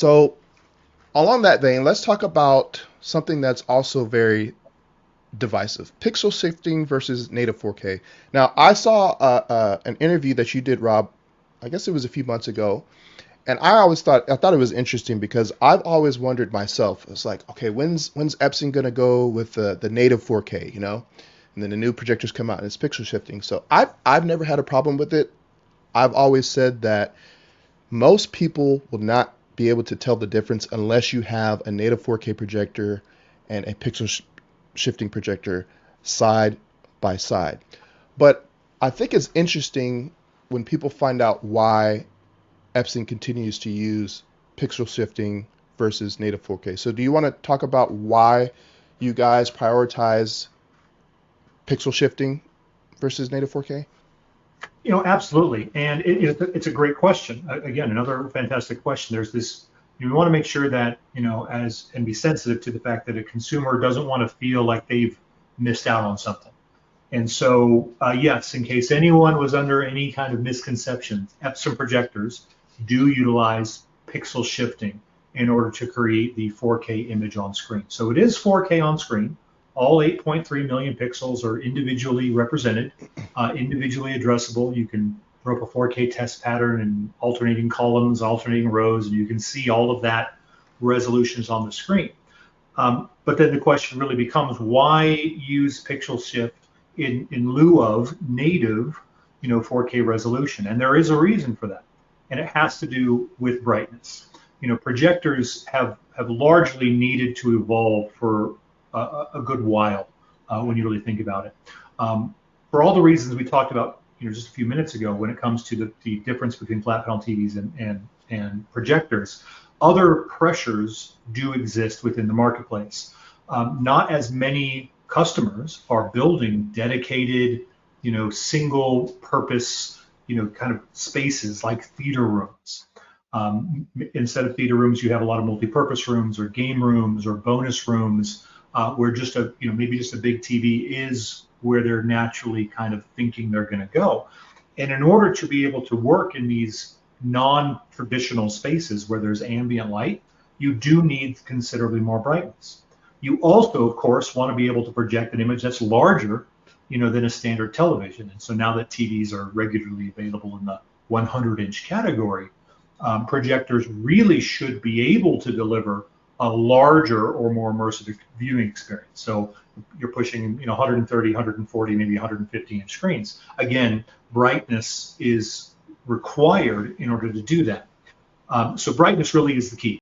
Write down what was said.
So, along that vein, let's talk about something that's also very divisive: pixel shifting versus native 4K. Now, I saw an interview that you did, Rob. I guess it was a few months ago, and I thought it was interesting because I've always wondered myself. It's like, okay, when's Epson gonna go with the native 4K, And then the new projectors come out and it's pixel shifting. So I've never had a problem with it. I've always said that most people will not be able to tell the difference unless you have a native 4K projector and a pixel shifting projector side by side. But I think it's interesting when people find out why Epson continues to use pixel shifting versus native 4K. So do you want to talk about why you guys prioritize pixel shifting versus native 4K? Absolutely. And it's a great question. Again, another fantastic question. There's this, you want to make sure that, and be sensitive to the fact that a consumer doesn't want to feel like they've missed out on something. And so, yes, in case anyone was under any kind of misconception, Epson projectors do utilize pixel shifting in order to create the 4K image on screen. So it is 4K on screen. All 8.3 million pixels are individually represented, individually addressable. You can throw up a 4K test pattern and alternating columns, alternating rows, and you can see all of that resolutions on the screen. But then the question really becomes, why use pixel shift in lieu of native, 4K resolution? And there is a reason for that, and it has to do with brightness. Projectors have largely needed to evolve for a good while when you really think about it. For all the reasons we talked about, just a few minutes ago, when it comes to the difference between flat panel TVs and projectors, other pressures do exist within the marketplace. Not as many customers are building dedicated, single purpose, kind of spaces like theater rooms. Instead of theater rooms, you have a lot of multi-purpose rooms or game rooms or bonus rooms where just maybe just a big TV is where they're naturally kind of thinking they're going to go. And in order to be able to work in these non-traditional spaces where there's ambient light, you do need considerably more brightness. You also, of course, want to be able to project an image that's larger, than a standard television. And so now that TVs are regularly available in the 100-inch category, projectors really should be able to deliver a larger or more immersive viewing experience. So you're pushing, 130, 140, maybe 150-inch screens. Again, brightness is required in order to do that. So brightness really is the key.